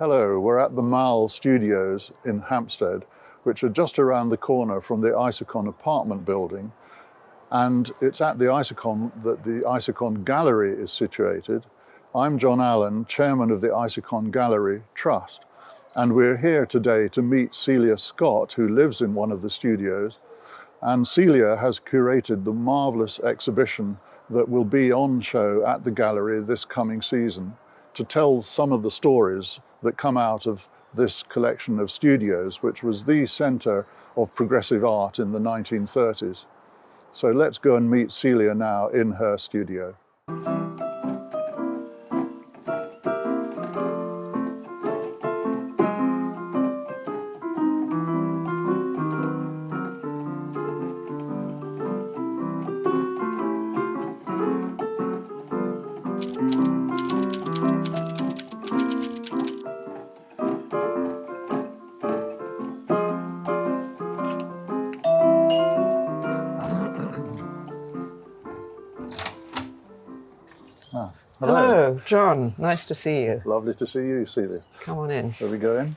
Hello, we're at the Mall Studios in Hampstead, which are just around the corner from the Isocon apartment building. And it's at the Isocon that the Isocon Gallery is situated. I'm John Allan, chairman of the Isocon Gallery Trust. And we're here today to meet Celia Scott, who lives in one of the studios. And Celia has curated the marvelous exhibition that will be on show at the gallery this coming season to tell some of the stories that come out of this collection of studios, which was the centre of progressive art in the 1930s. So let's go and meet Celia now in her studio. Hello, John. Nice to see you. Lovely to see you, Celia. Come on in. Shall we go in?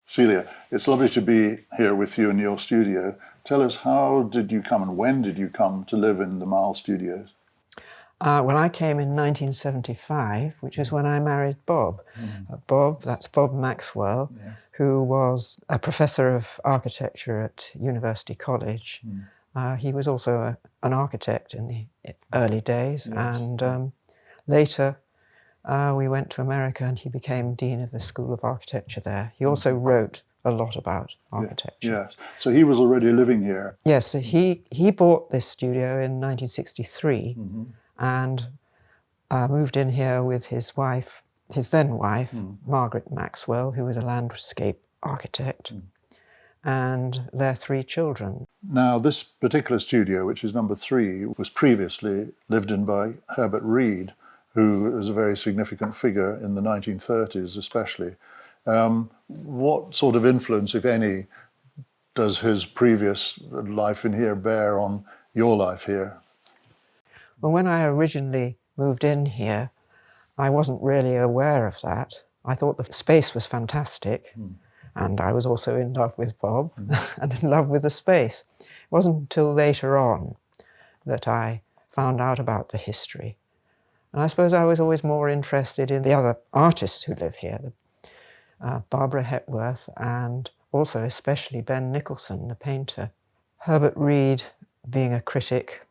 Celia, it's lovely to be here with you in your studio. Tell us, how did you come and when did you come to live in the Mall Studios? Well, I came in 1975, which is when I married Bob. Bob, that's Bob Maxwell, who was a professor of architecture at University College. He was also an architect in the early days, and later we went to America and he became Dean of the School of Architecture there. He also wrote a lot about architecture. Yes, so he was already living here. Yes, so he bought this studio in 1963 and moved in here with his wife, his then wife, Margaret Maxwell, who was a landscape architect, and their 3 children. Now, this particular studio, which is number 3, was previously lived in by Herbert Reed, who was a very significant figure in the 1930s especially. What sort of influence, if any, does his previous life in here bear on your life here? Well, when I originally moved in here, I wasn't really aware of that. I thought the space was fantastic, and I was also in love with Bob and in love with the space. It wasn't until later on that I found out about the history. And I suppose I was always more interested in the other artists who live here, Barbara Hepworth and also especially Ben Nicholson, the painter. Herbert Reed, being a critic,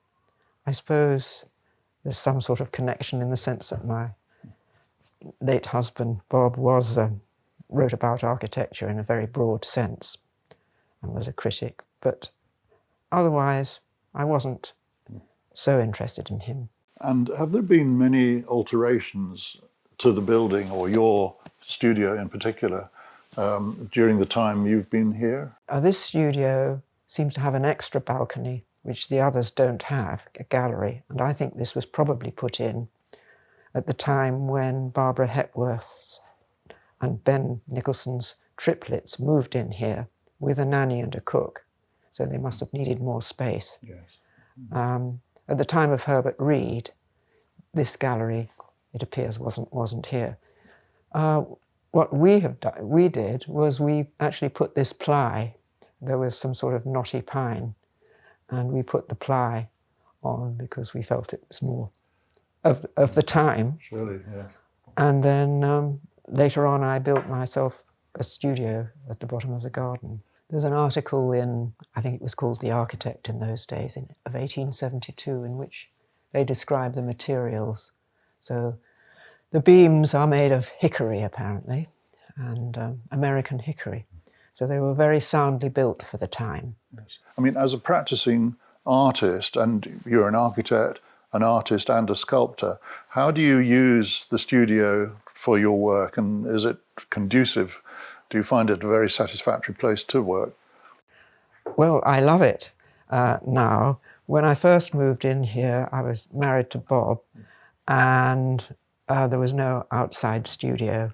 I suppose there's some sort of connection in the sense that my late husband, Bob, wrote about architecture in a very broad sense and was a critic. But otherwise, I wasn't so interested in him. And have there been many alterations to the building, or your studio in particular, during the time you've been here? This studio seems to have an extra balcony, which the others don't have, a gallery. And I think this was probably put in at the time when Barbara Hepworth's and Ben Nicholson's triplets moved in here with a nanny and a cook. So they must have needed more space. Yes. At the time of Herbert Reed, this gallery, it appears, wasn't here. What we did was we actually put this ply. There was some sort of knotty pine, and we put the ply on because we felt it was more of the time. Surely, yes. And then later on, I built myself a studio at the bottom of the garden. There's an article in, I think it was called The Architect in those days, of 1872, in which they describe the materials. So the beams are made of hickory, apparently, and American hickory. So they were very soundly built for the time. Yes. I mean, as a practicing artist, and you're an architect, an artist and a sculptor, how do you use the studio for your work, and is it conducive? Do you find it a very satisfactory place to work? Well, I love it now. When I first moved in here, I was married to Bob, and there was no outside studio.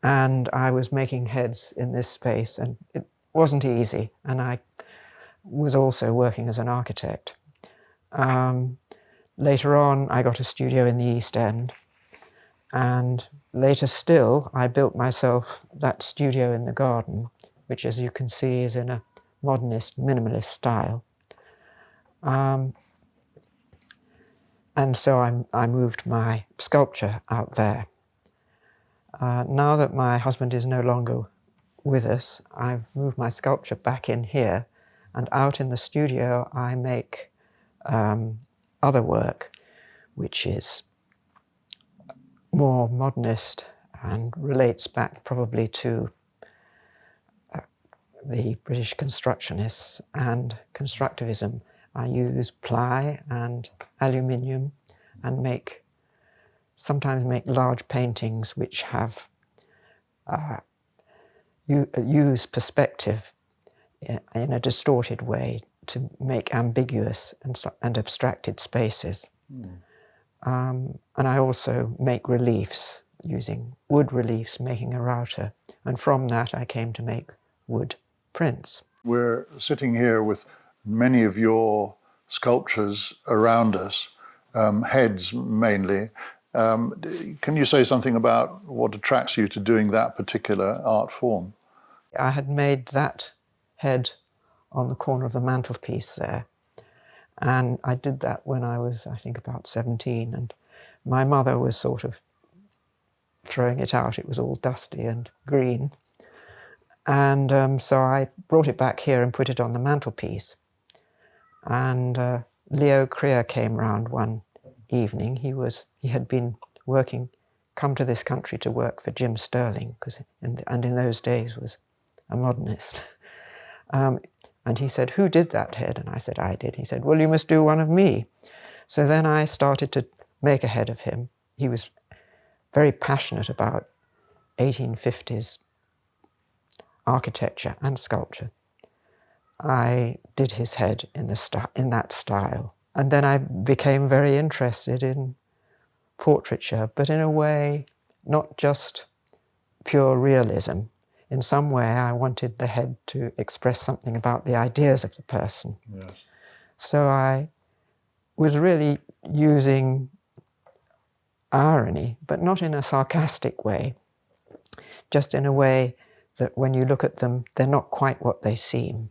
And I was making heads in this space, and it wasn't easy. And I was also working as an architect. later on, I got a studio in the East End. And later still, I built myself that studio in the garden, which, as you can see, is in a modernist, minimalist style. And so I moved my sculpture out there. Now that my husband is no longer with us, I've moved my sculpture back in here, and out in the studio I make other work, which is more modernist and relates back probably to the British constructionists and constructivism. I use ply and aluminium and sometimes make large paintings which have use perspective in a distorted way to make ambiguous and abstracted spaces. And I also make reliefs, using wood reliefs, making a router. And from that I came to make wood prints. We're sitting here with many of your sculptures around us, heads mainly. Can you say something about what attracts you to doing that particular art form? I had made that head on the corner of the mantelpiece there. And I did that when I was, I think, about 17. And my mother was sort of throwing it out. It was all dusty and green. And so I brought it back here and put it on the mantelpiece. And Leo Creer came round one evening. He had been come to this country to work for Jim Sterling, and in those days was a modernist. And he said, "Who did that head?" And I said, "I did." He said, "Well, you must do one of me." So then I started to make a head of him. He was very passionate about 1850s architecture and sculpture. I did his head in that style. And then I became very interested in portraiture, but in a way, not just pure realism. In some way, I wanted the head to express something about the ideas of the person. Yes. So I was really using irony, but not in a sarcastic way, just in a way that when you look at them, they're not quite what they seem.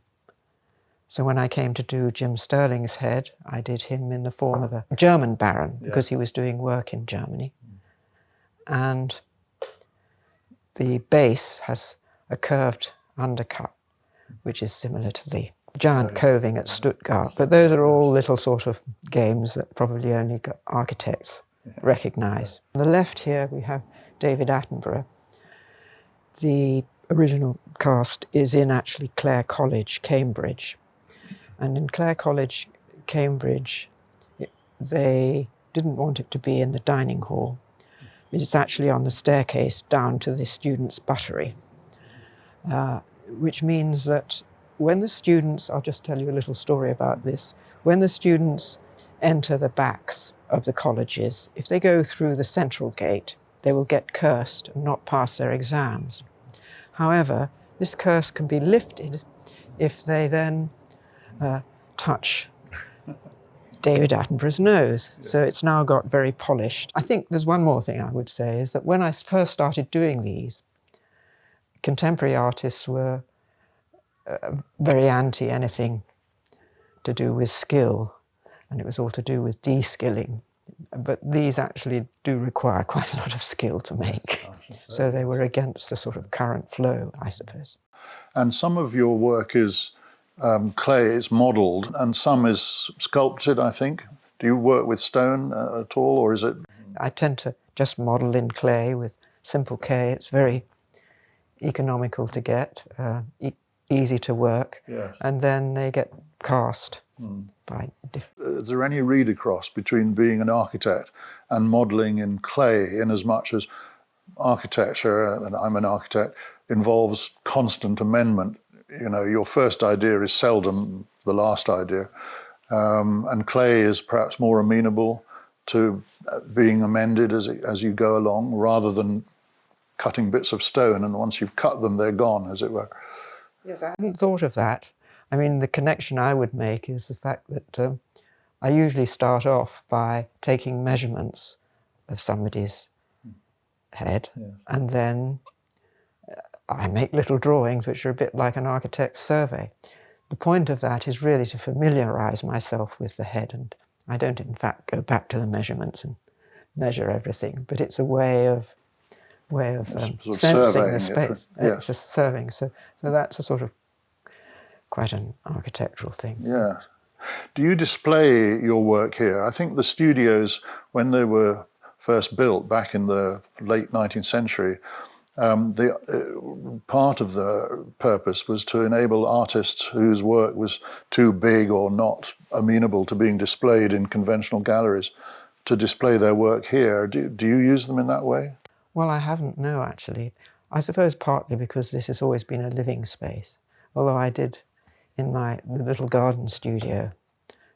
So when I came to do Jim Sterling's head, I did him in the form of a German baron, because he was doing work in Germany. And the base has a curved undercut, which is similar to the giant coving at Stuttgart. But those are all little sort of games that probably only architects recognise. On the left here we have David Attenborough. The original cast is in actually Clare College, Cambridge. And in Clare College, Cambridge, they didn't want it to be in the dining hall. It's actually on the staircase down to the students' buttery, which means that when the students, I'll just tell you a little story about this, when the students enter the backs of the colleges, if they go through the central gate, they will get cursed and not pass their exams. However, this curse can be lifted if they then touch David Attenborough's nose. So it's now got very polished. I think there's one more thing I would say, is that when I first started doing these, contemporary artists were very anti anything to do with skill, and it was all to do with de-skilling. But these actually do require quite a lot of skill to make. So they were against the sort of current flow, I suppose. And some of your work is clay, is modelled, and some is sculpted, I think. Do you work with stone at all, or is it? I tend to just model in clay with simple clay. It's very economical to get, easy to work, and then they get cast by different. Is there any read across between being an architect and modelling in clay, in as much as architecture, and I'm an architect, involves constant amendment? You know, your first idea is seldom the last idea, and clay is perhaps more amenable to being amended as you go along, rather than cutting bits of stone, and once you've cut them, they're gone, as it were. Yes, I hadn't thought of that. I mean, the connection I would make is the fact that I usually start off by taking measurements of somebody's head, and then I make little drawings which are a bit like an architect's survey. The point of that is really to familiarise myself with the head, and I don't in fact go back to the measurements and measure everything, but it's a way of sensing the space. It's a surveying, so that's a sort of quite an architectural thing. Yeah. Do you display your work here? I think the studios, when they were first built back in the late 19th century, part of the purpose was to enable artists whose work was too big or not amenable to being displayed in conventional galleries to display their work here. Do you use them in that way? Well, I haven't, no, actually. I suppose partly because this has always been a living space, although I did, in the little garden studio,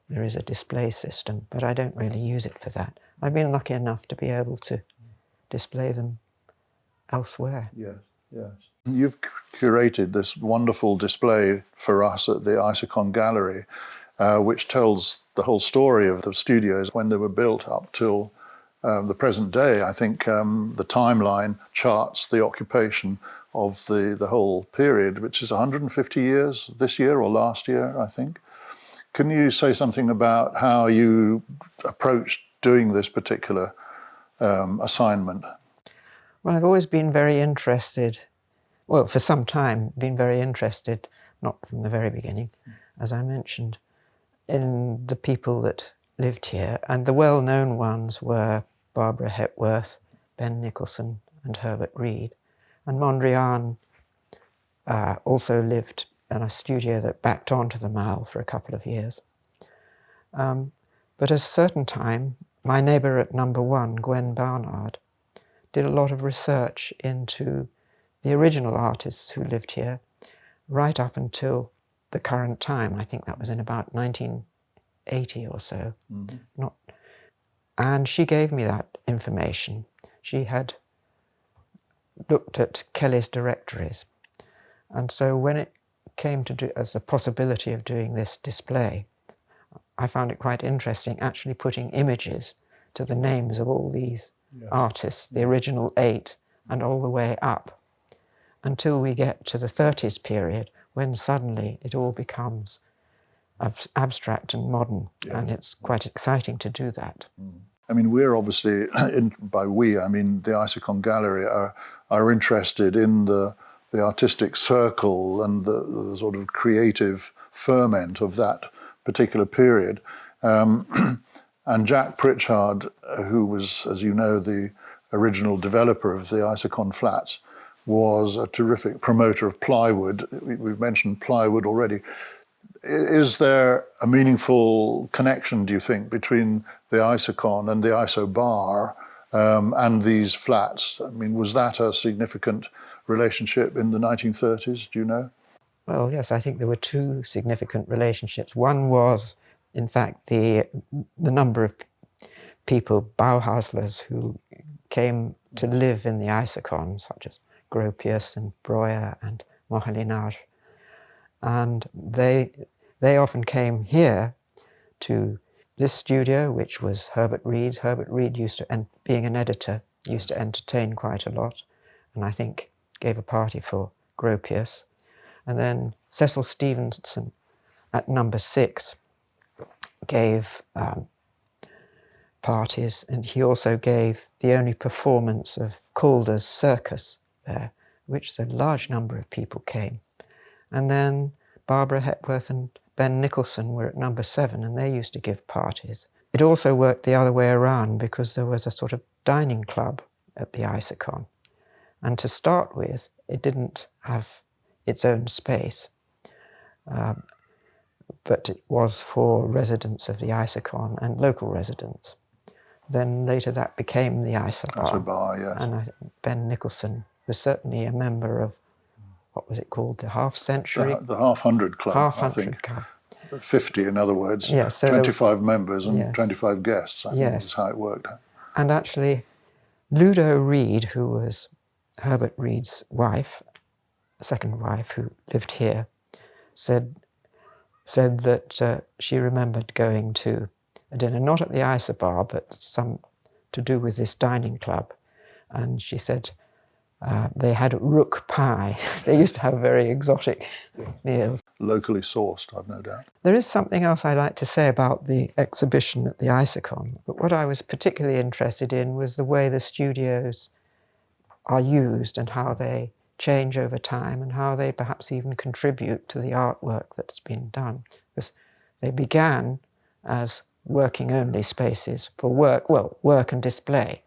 there is a display system, but I don't really use it for that. I've been lucky enough to be able to display them elsewhere. Yes, yes. You've curated this wonderful display for us at the Isokon Gallery, which tells the whole story of the studios when they were built up till the present day. I think the timeline charts the occupation of the whole period, which is 150 years this year or last year, I think. Can you say something about how you approached doing this particular assignment? Well, I've always been very interested, well, for some time, been very interested, not from the very beginning, as I mentioned, in the people that lived here. And the well-known ones were Barbara Hepworth, Ben Nicholson, and Herbert Reed. And Mondrian also lived in a studio that backed onto the Mall for a couple of years. But at a certain time, my neighbour at number 1, Gwen Barnard, did a lot of research into the original artists who lived here right up until the current time. I think that was in about 1980 or so. Mm-hmm. And she gave me that information. She had looked at Kelly's directories. And so when it came to do as a possibility of doing this display, I found it quite interesting actually putting images to the names of all these artists, the original 8, and all the way up, until we get to the 30s period, when suddenly it all becomes abstract and modern, and it's quite exciting to do that. I mean, we're obviously, by we, I mean the Isokon Gallery, are interested in the artistic circle and the sort of creative ferment of that particular period. And Jack Pritchard, who was, as you know, the original developer of the Isokon flats, was a terrific promoter of plywood. We've mentioned plywood already. Is there a meaningful connection, do you think, between the Isokon and the Iso Bar and these flats? I mean, was that a significant relationship in the 1930s, do you know? Well, yes, I think there were two significant relationships. One was, in fact, the number of people, Bauhauslers, who came to live in the Isokon, such as Gropius and Breuer and Mohelinage. And they often came here to this studio, which was Herbert Reed. Herbert Reed used to, and being an editor, used to entertain quite a lot, and I think gave a party for Gropius. And then Cecil Stevenson at number 6 gave parties, and he also gave the only performance of Calder's Circus there, which a large number of people came. And then Barbara Hepworth and Ben Nicholson were at number 7, and they used to give parties. It also worked the other way around, because there was a sort of dining club at the Isokon. And to start with, it didn't have its own space, but it was for residents of the Isokon and local residents. Then later that became the Iso Bar. Iso Bar, yes. And Ben Nicholson was certainly a member of, what was it called, the Half Century? The Half Hundred Club, Half I think. Hundred Club. 50, in other words, yes, so 25 members and yes. 25 guests, I think is how it worked. And actually, Ludo Reed, who was Herbert Reed's wife, second wife, who lived here, said that she remembered going to a dinner, not at the Isobar, but some to do with this dining club. And she said they had rook pie. They used to have very exotic meals. Locally sourced, I've no doubt. There is something else I'd like to say about the exhibition at the Isocon. But what I was particularly interested in was the way the studios are used and how they change over time and how they perhaps even contribute to the artwork that's been done. Because they began as working-only spaces for work, well, work and display.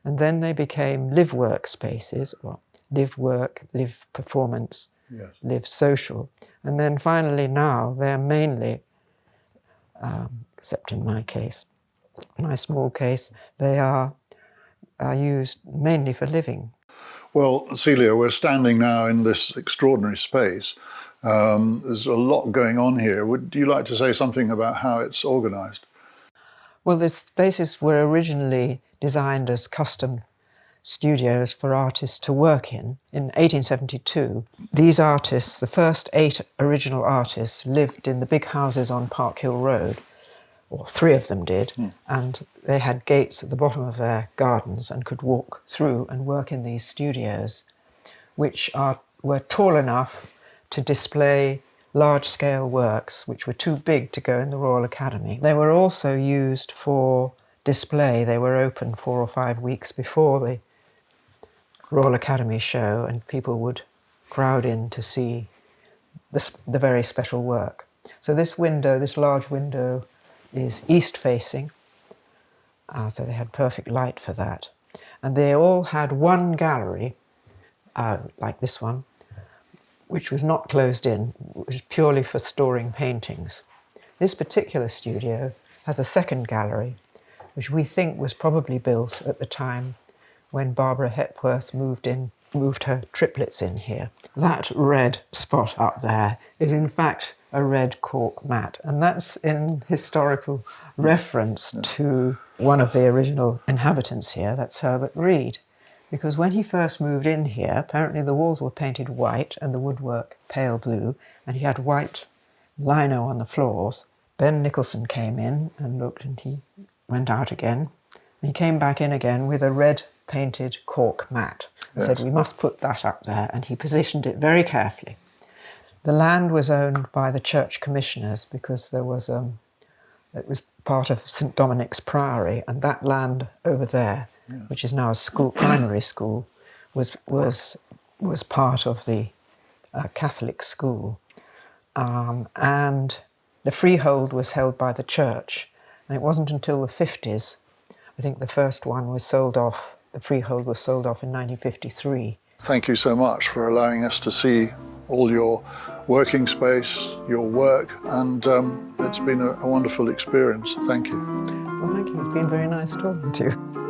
And then they became live-work spaces, or live-work, live-performance, Yes. live-social. And then finally now they're mainly, except in my case, my small case, they are used mainly for living. Well, Celia, we're standing now in this extraordinary space. There's a lot going on here. Would you like to say something about how it's organised? Well, the spaces were originally designed as custom studios for artists to work in. In 1872, these artists, the first 8 original artists, lived in the big houses on Parkhill Road, or 3 of them did, and they had gates at the bottom of their gardens and could walk through and work in these studios, which were tall enough to display large-scale works which were too big to go in the Royal Academy. They were also used for display. They were open 4 or 5 weeks before the Royal Academy show, and people would crowd in to see the very special work. So this window, this large window, is east-facing, so they had perfect light for that. And they all had one gallery, like this one, which was not closed in, which was purely for storing paintings. This particular studio has a second gallery, which we think was probably built at the time when Barbara Hepworth moved her triplets in here. That red spot up there is in fact a red cork mat, and that's in historical reference to one of the original inhabitants here, that's Herbert Reed. Because when he first moved in here, apparently the walls were painted white and the woodwork pale blue, and he had white lino on the floors. Ben Nicholson came in and looked, and he went out again. And he came back in again with a red painted cork mat and said, we must put that up there, and he positioned it very carefully. The land was owned by the church commissioners because there was it was part of St Dominic's Priory, and that land over there, which is now a school, primary school, was part of the Catholic school, and the freehold was held by the church. And it wasn't until the 50s, I think the first one was sold off. The freehold was sold off in 1953. Thank you so much for allowing us to see all your working space, your work, and it's been a wonderful experience. Thank you. Well, thank you. It's been very nice talking to you.